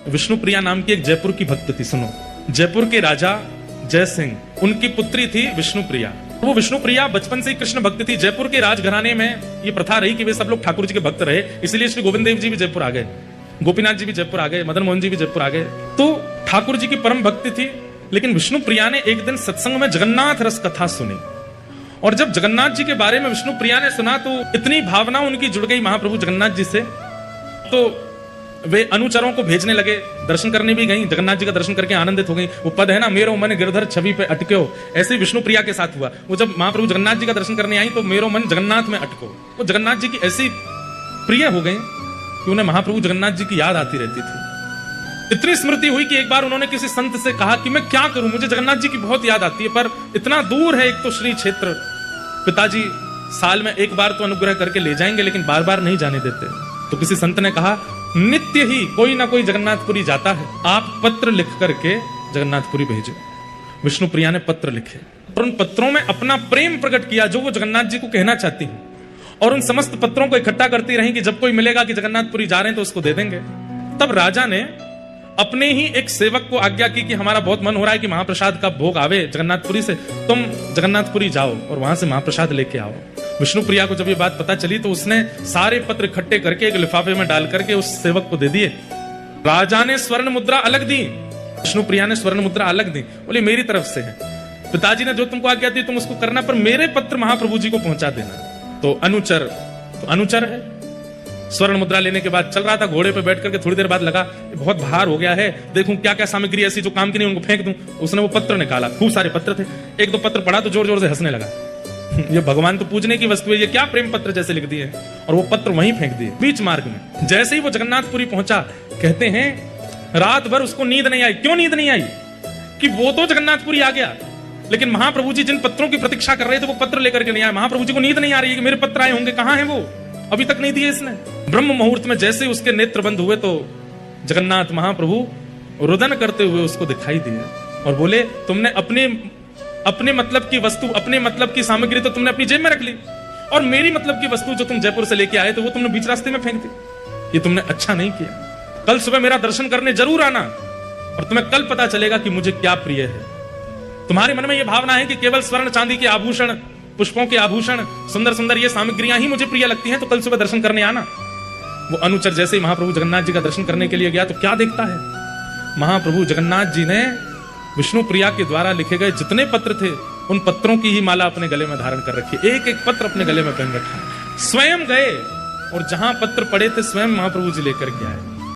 विष्णु प्रिया नाम की एक जयपुर की भक्त थी। सुनो, जयपुर के राजा जय सिंह, उनकी पुत्री थी विष्णु प्रिया। वो विष्णु प्रिया बचपन से ही कृष्ण भक्त थी। जयपुर के राजघराने में ये प्रथा रही कि वे सब लोग ठाकुर जी के भक्त रहे, इसलिए श्री गोविंद देव जी भी जयपुर आ गए, गोपीनाथ जी भी जयपुर आ गए, मदन मोहन जी भी जयपुर आ गए। तो ठाकुर जी की परम भक्ति थी। लेकिन विष्णु प्रिया ने एक दिन सत्संग में जगन्नाथ रस कथा सुनी, और जब जगन्नाथ जी के बारे में विष्णु प्रिया ने सुना तो इतनी भावना उनकी जुड़ गई महाप्रभु जगन्नाथ जी से, तो वे अनुचरों को भेजने लगे। दर्शन करने भी गई, जगन्नाथ जी का दर्शन करके आनंदित हो गई। वो पद है ना, मेरो मन गिरधर छवि पे अटक्यो, ऐसे विष्णु प्रिया के साथ हुआ। वो जब महाप्रभु जगन्नाथ जी का दर्शन करने आई तो मेरो मन जगन्नाथ में अटको। वो जगन्नाथ जी की ऐसी प्रिय हो गई कि उन्हें महाप्रभु जगन्नाथ जी की याद आती रहती थी। इतनी स्मृति हुई कि एक बार उन्होंने किसी संत से कहा कि मैं क्या करूं, मुझे जगन्नाथ जी की बहुत याद आती है, पर इतना दूर है, एक तो श्री क्षेत्र, पिताजी साल में एक बार तो अनुग्रह करके ले जाएंगे लेकिन बार बार नहीं जाने देते। तो किसी संत ने कहा, नित्य ही कोई ना कोई जगन्नाथपुरी जाता है, आप पत्र लिख करके जगन्नाथपुरी भेजो। विष्णु प्रिया ने पत्र लिखे और उन पत्रों में अपना प्रेम प्रकट किया जो वो जगन्नाथ जी को कहना चाहती हैं, और उन समस्त पत्रों को इकट्ठा करती रही कि जब कोई मिलेगा कि जगन्नाथपुरी जा रहे हैं तो उसको दे देंगे। तब राजा ने अपने ही एक सेवक को आज्ञा की कि हमारा बहुत मन हो रहा है कि महाप्रसाद का भोग आवे जगन्नाथपुरी से, तुम जगन्नाथपुरी जाओ और वहां से महाप्रसाद लेके आओ। विष्णु प्रिया को जब ये बात पता चली तो उसने सारे पत्र इकट्ठे करके एक लिफाफे में डाल करके उस सेवक को दे दिए। राजा ने स्वर्ण मुद्रा अलग दी, विष्णु प्रिया ने स्वर्ण मुद्रा अलग दी। बोली मेरी तरफ से है, पिताजी ने जो तुमको आज्ञा दी तुम उसको करना, पर मेरे पत्र महाप्रभु जी को पहुंचा देना। तो अनुचर है। स्वर्ण मुद्रा लेने के बाद चल रहा था, घोड़े पे बैठ करके थोड़ी देर बाद लगा बहुत भार हो गया है, देखूं क्या क्या सामग्री ऐसी जो काम की नहीं उनको फेंक दूं। उसने वो पत्र निकाला, खूब सारे पत्र थे। एक दो पत्र पढ़ा तो जोर जोर से हंसने लगा। ये भगवान तो पूजने की वस्तु है, ये क्या प्रेम पत्र जैसे लिख दिए, और वो पत्र वहीं फेंक दिए बीच मार्ग में। जैसे ही वो जगन्नाथपुरी पहुंचा, कहते हैं रात भर उसको नींद नहीं आई। क्यों नींद नहीं आई? कि वो तो जगन्नाथपुरी आ गया, लेकिन महाप्रभु जी जिन पत्रों की प्रतीक्षा कर रहे थे वो पत्र लेकर के नहीं आए। महाप्रभु जी को नींद नहीं आ रही है कि मेरे पत्र आए होंगे, कहां है वो, अभी तक नहीं दिए इसने। ब्रह्म मुहूर्त में जैसे उसके नेत्र बंद हुए तो जगन्नाथ महाप्रभु रुदन करते हुए उसको दिखाई दिए और बोले, तुमने अपने मतलब की वस्तु, अपने मतलब की सामग्री तो तुमने अपनी जेब में रख ली, और मेरी मतलब की वस्तु जो तुम जयपुर से लेके आए थे वो तुमने बीच रास्ते में फेंक दी। ये तुमने अच्छा नहीं किया। कल सुबह मेरा दर्शन करने जरूर आना, और तुम्हें कल पता चलेगा कि मुझे क्या प्रिय है। तुम्हारे मन में यह भावना है कि केवल स्वर्ण चांदी के आभूषण, पुष्पों के आभूषण, सुंदर सुंदर ये सामग्रियां ही मुझे प्रिय लगती हैं, तो कल सुबह दर्शन करने आना। वो अनुचर जैसे ही महाप्रभु जगन्नाथ जी का दर्शन करने के लिए गया तो क्या देखता है, महाप्रभु जगन्नाथ जी ने विष्णु प्रिया के द्वारा लिखे गए जितने पत्र थे उन पत्रों की ही माला अपने गले में धारण कर रखी, एक एक पत्र अपने गले में पहन रखा। स्वयं गए और जहां पत्र पड़े थे स्वयं महाप्रभु जी लेकर के आए।